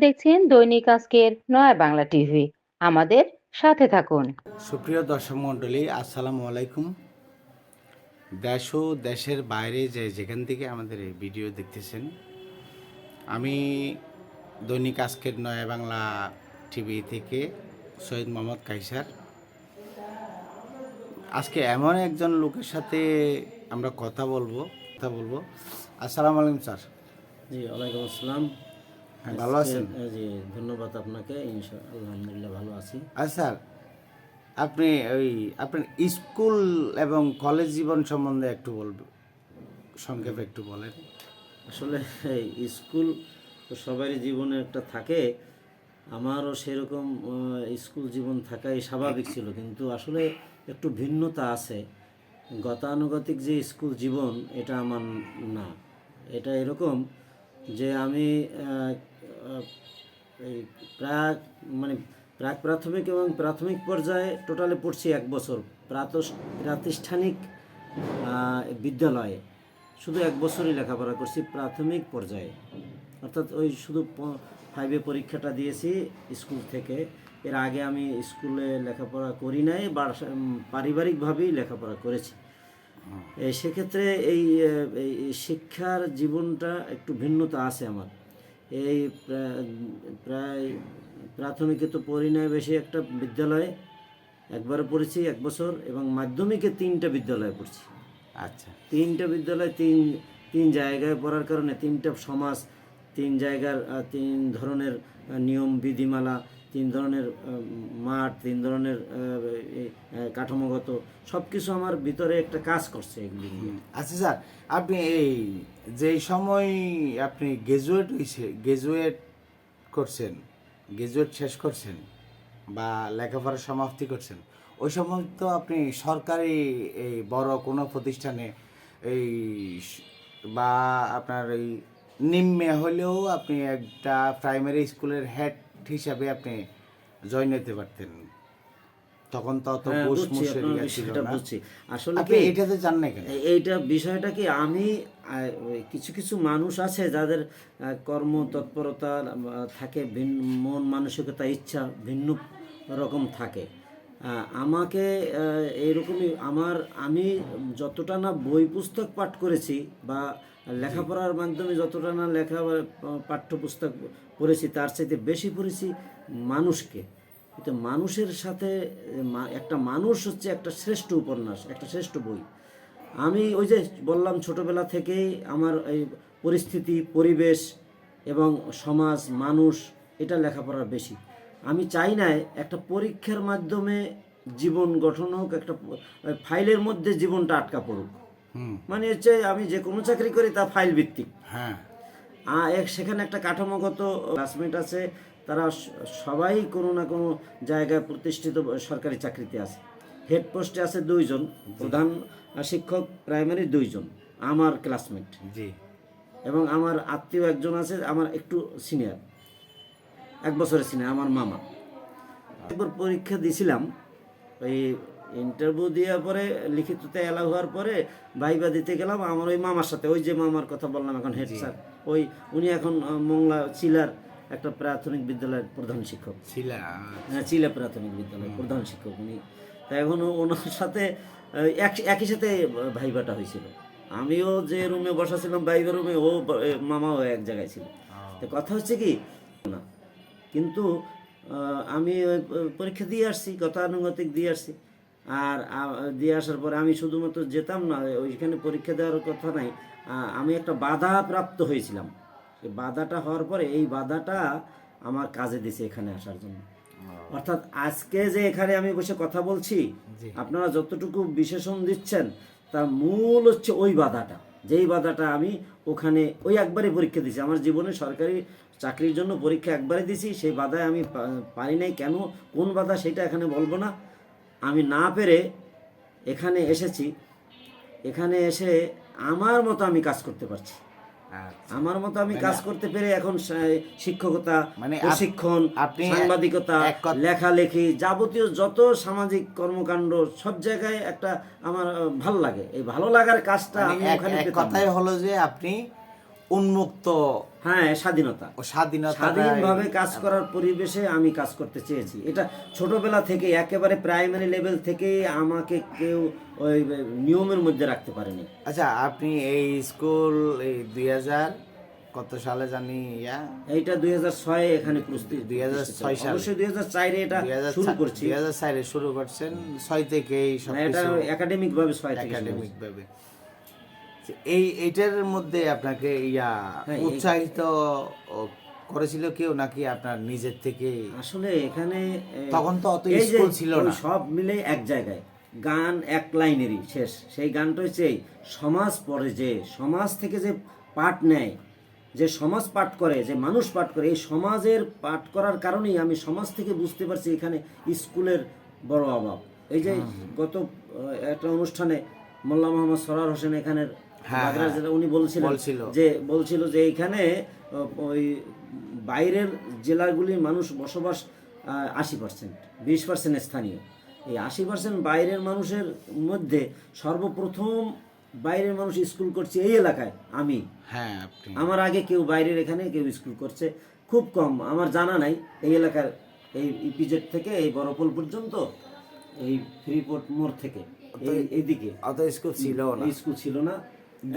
দেখছেন দৈনিক আজকের নয়া বাংলা টিভি। আমাদের সাথে থাকুন। সুপ্রিয় দর্শক মণ্ডলী, আসসালামু আলাইকুম। দেশ ও দেশের বাইরে যেখান থেকে আমাদের এই ভিডিও দেখতেছেন, আমি দৈনিক আজকের নয়া বাংলা টিভি থেকে সৈয়দ মোহাম্মদ কাইসার। আজকে এমন একজন লোকের সাথে আমরা কথা বলবো। আসসালামু আলাইকুম স্যার। জি, ওয়ালাইকুম আসসালাম। হ্যাঁ, ভালো আছেন? জি, ধন্যবাদ আপনাকে। আলহামদুলিল্লাহ ভালো আছি। আচ্ছা স্যার, আপনি আপনার স্কুল এবং কলেজ জীবন সম্বন্ধে একটু বলবেন, সংক্ষেপে একটু বলেন। আসলে এই স্কুল তো সবারই জীবনে একটা থাকে, আমারও সেরকম স্কুল জীবন থাকাই স্বাভাবিক ছিল, কিন্তু আসলে একটু ভিন্নতা আছে। গতানুগতিক যে স্কুল জীবন, এটা আমার না। এটা এরকম যে আমি এই মানে প্রাক প্রাথমিক এবং প্রাথমিক পর্যায়ে টোটালে পড়ছি 1 বছর প্রাতিষ্ঠানিক বিদ্যালয়ে। শুধু 1 বছরই লেখাপড়া করছি প্রাথমিক পর্যায়ে, অর্থাৎ ওই শুধু 5-এ পরীক্ষাটা দিয়েছি স্কুল থেকে। এর আগে আমি স্কুলে লেখাপড়া করি নাই, পারিবারিকভাবেই লেখাপড়া করেছি। সেক্ষেত্রে এই শিক্ষার জীবনটা একটু ভিন্নতা আছে আমার। এই প্রায় প্রাথমিকে তো পড়ি নাই বেশি একটা বিদ্যালয়ে, একবারে পড়েছি 1 বছর, এবং মাধ্যমিকে 3টা বিদ্যালয়ে পড়ছি। আচ্ছা, 3টা বিদ্যালয়, তিন জায়গায় পড়ার কারণে 3টা সমাজ, 3 জায়গার 3 ধরনের নিয়ম বিধিমালা, 3 ধরনের মাঠ, 3 ধরনের কাঠামোগত সব কিছু আমার ভিতরে একটা কাজ করছে এগুলি নিয়ে। আচ্ছা স্যার, আপনি এই যেই সময় আপনি গ্রাজুয়েট শেষ করছেন বা লেখাপড়া সমাপ্তি করছেন, ওই সময় তো আপনি সরকারি এই বড় কোনো প্রতিষ্ঠানে এই বা আপনার এই নিম্নে হলেও আপনি একটা প্রাইমারি স্কুলের হেড হিসাবে আপনি জয়েন হতে পারতেন। তখন তো অত আসলে আপনি এটাতে জান না কেন? এইটা বিষয়টা কি, আমি কিছু কিছু মানুষ আছে যাদের কর্মতৎপরতা থাকে, মন মানসিকতা ইচ্ছা ভিন্ন রকম থাকে। আমাকে এইরকমই আমি যতটা না বই পুস্তক পাঠ করেছি বা লেখাপড়ার মাধ্যমে যতটা না পাঠ্যপুস্তক পড়েছি, তার চাইতে বেশি পড়েছি মানুষকে। কিন্তু মানুষের সাথে একটা মানুষ হচ্ছে একটা শ্রেষ্ঠ উপন্যাস, একটা শ্রেষ্ঠ বই। আমি ওই যে বললাম, ছোটবেলা থেকেই আমার এই পরিস্থিতি, পরিবেশ এবং সমাজ, মানুষ, এটা লেখাপড়ার বেশি। আমি চাই না একটা পরীক্ষার মাধ্যমে জীবন গঠন হোক, একটা ফাইলের মধ্যে জীবনটা আটকা পড়ুক। মানে হচ্ছে আমি যে কোনো চাকরি করি তা ফাইল ভিত্তিক। হ্যাঁ, সেখানে একটা কাঠামোগত ক্লাসমেট আছে, তারা সবাই কোনো না কোনো জায়গায় প্রতিষ্ঠিত সরকারি চাকরিতে আছে। হেড পোস্টে আছে 2 জন, প্রধান শিক্ষক প্রাইমারি 2 জন আমার ক্লাসমেট। জি। এবং আমার আত্মীয় একজন আছে, আমার একটু সিনিয়র, 1 বছরের সিনিয়র, আমার মামা। একবার পরীক্ষা দিয়েছিলাম, ওই ইন্টারভিউ দেওয়ার পরে লিখিততে এলাও হওয়ার পরে ভাইবা দিতে গেলাম আমার ওই মামার সাথে, ওই যে মামার কথা বললাম এখন হেড স্যার, উনি এখন মংলা চিলার একটা প্রাথমিক বিদ্যালয়ের প্রধান শিক্ষক। চিলা প্রাথমিক বিদ্যালয়ের প্রধান শিক্ষক উনি। তাই এখন ওনার সাথে একই সাথে ভাইবাটা হয়েছিল। আমিও যে রুমে বসা ছিলাম ভাইবার রুমে, ও মামাও এক জায়গায় ছিল। তো কথা হচ্ছে কি না, কিন্তু আমি ওই পরীক্ষা দিয়ে আসছি, গতানুগতিক দিয়ে আসছি। আর দিয়ে আসার পরে আমি শুধুমাত্র যেতাম না, ওইখানে পরীক্ষা দেওয়ার কথা নাই, আমি একটা বাধা প্রাপ্ত হয়েছিলাম। সেই বাধাটা হওয়ার পরে এই বাধাটা আমার কাজে দিছে এখানে আসার জন্য। অর্থাৎ আজকে যে এখানে আমি বসে কথা বলছি, আপনারা যতটুকু বিশেষণ দিচ্ছেন তার মূল হচ্ছে ওই বাধাটা। যেই বাধাটা আমি ওখানে ওই একবারই পরীক্ষা দিয়েছি, আমার জীবনে সরকারি চাকরির জন্য পরীক্ষা একবারই দিয়েছি। সেই বাধায় আমি পারি নাই, কেন কোন বাধা সেটা এখানে বলবো না। আমি না পেরে এখানে এসেছি, এখানে এসে আমার মতো আমি কাজ করতে পারছি। আমার মতো আমি কাজ করতে পেরে এখন শিক্ষকতা, প্রশিক্ষণ, সাংবাদিকতা, লেখালেখি, যাবতীয় যত সামাজিক কর্মকাণ্ড সব জায়গায় একটা আমার ভালো লাগে। এই ভালো লাগার কাজটা আমি ওখানে কথাই হলো যে আপনি উন্মুক্ত হ্যাঁ, স্বাধীনতা, ও স্বাধীনতা স্বাধীনভাবে কাজ করার পরিবেশে আমি কাজ করতে চেয়েছি। এটা ছোটবেলা থেকে একেবারে প্রাইমারি লেভেল থেকেই আমাকে কেউ ওই নিয়মের মধ্যে রাখতে পারেনি। আচ্ছা, আপনি এই স্কুল এই 2000 কত সালে জানি এইটা 2006 এখানে প্রস্তুতি 2006 সালে। অবশ্যই 2004 এটা শুরু করছি। 2004 শুরু করছেন, 6 থেকেই সব এটা একাডেমিক ভাবে 6 থেকে একাডেমিক ভাবে। এইটার মধ্যে আপনাকে হ্যাঁ, উৎসাহিত করেছিল কেউ, নাকি আপনার নিজের থেকে? আসলে এখানে তখন তো অত এই যে স্কুল ছিল ওই না। সব মিলে এক জায়গায় গান এক লাইনেরই শেষ। সেই গানটা হচ্ছে এই, সমাজ পড়ে যে, সমাজ থেকে যে পাঠ নেয়, যে সমাজ পাঠ করে, যে মানুষ পাঠ করে, এই সমাজের পাঠ করার কারণেই আমি সমাজ থেকে বুঝতে পারছি এখানে স্কুলের বড় অভাব। এই যে গত একটা অনুষ্ঠানে মোল্লা মোহাম্মদ সরার হোসেন এখানের বাগড়া জেলা, উনি বলছিল যে এখানে ওই বাইরের জেলাগুলির মানুষ বসবাস 80%, 20% স্থানীয়। এই 80% বাইরের মানুষের মধ্যে সর্বপ্রথম বাইরের মানুষ স্কুল করছে এই এলাকায় আমি। হ্যাঁ, আপনি আমার আগে কেউ বাইরের এখানে কেউ স্কুল করছে খুব কম, আমার জানা নাই। এই এলাকার এই ইপিজেড থেকে এই বড়পোল পর্যন্ত, এই ফ্রিপোর্ট মোড় থেকে এইদিকে অত স্কুল ছিল না। স্কুল ছিল না।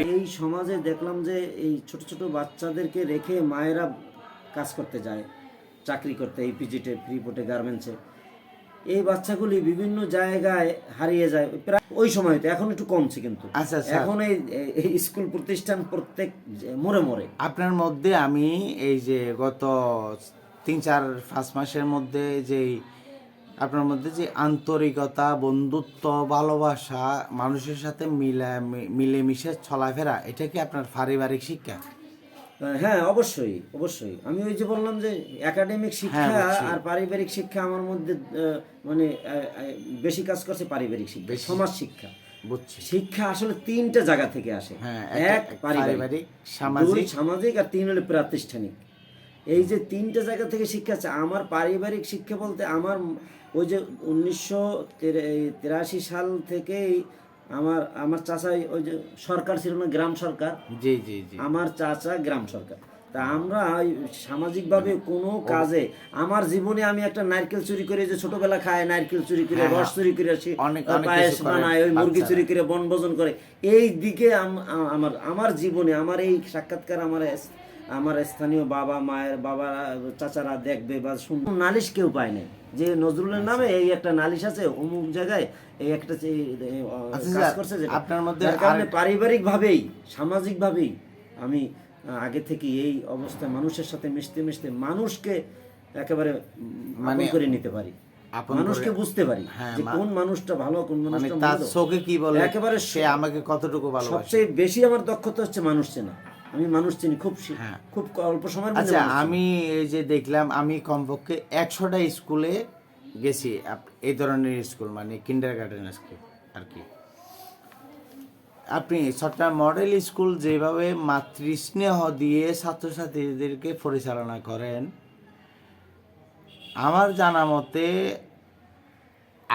এই সমাজে দেখলাম যে এই ছোট ছোট বাচ্চাদেরকে রেখে মায়েরা কাজ করতে যায়, চাকরি করতে, এই পিজিটে, ফ্রিপোর্টে, গার্মেন্টসে। এই বাচ্চাগুলি বিভিন্ন জায়গায় হারিয়ে যায় প্রায় ওই সময়। তো এখন একটু কমছে কিন্তু। আচ্ছা, এখন এই স্কুল প্রতিষ্ঠান প্রত্যেক মোড়ে মোড়ে। আপনার মধ্যে আমি এই যে গত 3-4-5 মাসের মধ্যে যেই আপনার মধ্যে যে আন্তরিকতা, বন্ধুত্ব, ভালোবাসা, মানুষের সাথে মিলেমিশে চলাফেরা, এটা কি আপনার পারিবারিক শিক্ষা? হ্যাঁ, অবশ্যই অবশ্যই। আমি ওই যে বললাম যে একাডেমিক শিক্ষা আর পারিবারিক শিক্ষা আমার মধ্যে মানে বেশি কাজ করছে পারিবারিক শিক্ষা, সমাজ শিক্ষা। বুঝছি। শিক্ষা আসলে 3টা জায়গা থেকে আসে। এক পারিবারিক, সামাজিক, আর 3 হলো প্রাতিষ্ঠানিক। এই যে 3টা জায়গা থেকে শিক্ষা আছে। আমার পারিবারিক শিক্ষা বলতে আমার ওই যে 1983 সাল থেকেই আমার চাচা, ওই যে সরকার ছিল না, গ্রাম সরকার। জি জি জি। আমার চাচা গ্রাম সরকার। তা আমরা সামাজিকভাবে কোনো কাজে, আমার জীবনে আমি একটা নারকেল চুরি করে, যে ছোটবেলা খায় নারকেল চুরি করে, রস চুরি করে আসি, পায়েস বানায়, ওই মুরগি চুরি করে বনভোজন করে, এই দিকে আমার জীবনে আমার এই সাক্ষাৎকার আমার স্থানীয় বাবা মায়ের বাবা চাচারা দেখবে বা শুনবে। নালিশ কেউ পায় না যে নজরুলের নামে এই একটা নালিশ আছে অমুক জায়গায়, এই একটা কাজ করছে, আপনার মধ্যে পারিবারিক ভাবেই, সামাজিক ভাবেই আমি আগে থেকে এই অবস্থায় মানুষের সাথে মিশতে মিশতে মানুষকে একেবারে আপন করে নিতে পারি, মানুষকে বুঝতে পারি যে কোন মানুষটা ভালো, কোন মানুষটা তার চোখে কি বলে, একেবারে সে আমাকে কতটুকু ভালোবাসে। সবচেয়ে বেশি আমার দক্ষতা হচ্ছে মানুষ চেনা। আমি মানুষ চিনি খুব খুব অল্প সময়ের মধ্যে। আচ্ছা, আমি এই যে দেখলাম, আমি কমপক্ষে 100টা স্কুলে গেছি, এই ধরনের স্কুল, মানে কিন্ডারগার্টেন স্কুল আর কি। আপনি চট্টগ্রাম মডেল স্কুল যেভাবে মাতৃস্নেহ দিয়ে ছাত্রছাত্রীদেরকে পরিচালনা করেন, আমার জানা মতে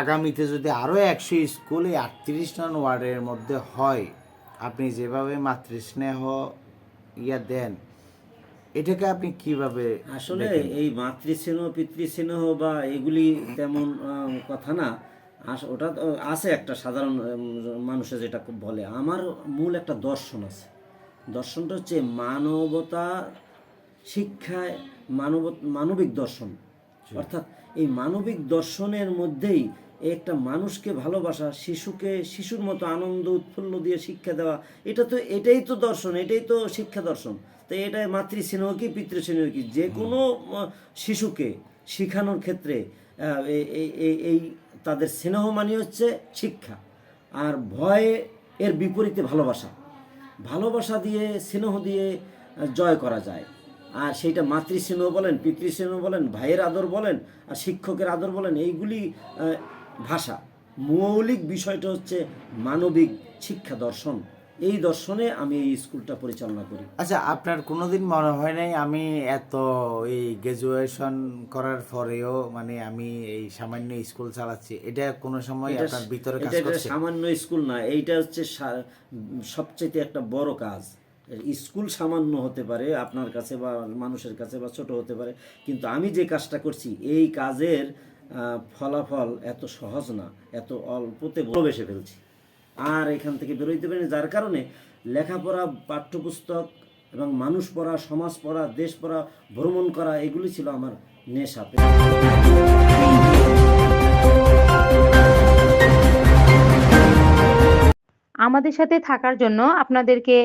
আগামীতে যদি আরও 100 স্কুল এই 38 নং ওয়ার্ডের মধ্যে হয়, আপনি যেভাবে মাতৃস্নেহ দেন, এটাকে আপনি কিভাবে? আসলে এই মাতৃস্নেহ পিতৃস্নেহ বা এগুলি তেমন কথা না, ওটা আছে একটা সাধারণ মানুষের যেটা বলে। আমার মূল একটা দর্শন আছে। দর্শনটা হচ্ছে মানবতা শিক্ষায়, মানবিক দর্শন। অর্থাৎ এই মানবিক দর্শনের মধ্যেই একটা মানুষকে ভালোবাসা, শিশুকে শিশুর মতো আনন্দ উৎফুল্ল দিয়ে শিক্ষা দেওয়া, এটাই তো দর্শন, এটাই তো শিক্ষা দর্শন। তো এটা মাতৃস্নেহ কি পিতৃস্নেহ কি, যে কোনো শিশুকে শেখানোর ক্ষেত্রে এই তাদের স্নেহ মানে হচ্ছে শিক্ষা। আর ভয় এর বিপরীতে ভালোবাসা দিয়ে, স্নেহ দিয়ে জয় করা যায়। আর সেইটা মাতৃস্নেহ বলেন, পিতৃস্নেহ বলেন, ভাইয়ের আদর বলেন, আর শিক্ষকের আদর বলেন, এইগুলি ভাষা। মৌলিক বিষয়টা হচ্ছে মানবিক শিক্ষা দর্শন। এই দর্শনে আমি এই স্কুলটা পরিচালনা করি। আচ্ছা, আপনার কোনোদিন মনে হয় নাই আমি এত এই গ্রাজুয়েশন করার পরেও, মানে আমি এই সামান্য স্কুল চালাচ্ছি, এটা কোনো সময় আপনার ভিতরে কাজ করছে? এটা সামান্য স্কুল না, এইটা হচ্ছে সবচেয়ে একটা বড় কাজ। স্কুল সামান্য হতে পারে আপনার কাছে বা মানুষের কাছে বা ছোট হতে পারে, কিন্তু আমি যে কাজটা করছি এই কাজের ফলাফল এত সহজ না, এত অল্পতে ভালোবেসে ফেলছি আর এখান থেকে বেরোইতে পারি না। যার কারণে লেখাপড়া, পাঠ্যপুস্তক এবং মানুষ পড়া, সমাজ পড়া, দেশ পড়া, ভ্রমণ করা, এগুলি ছিল আমার নেশা। আমাদের সাথে থাকার জন্য আপনাদেরকে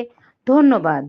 ধন্যবাদ।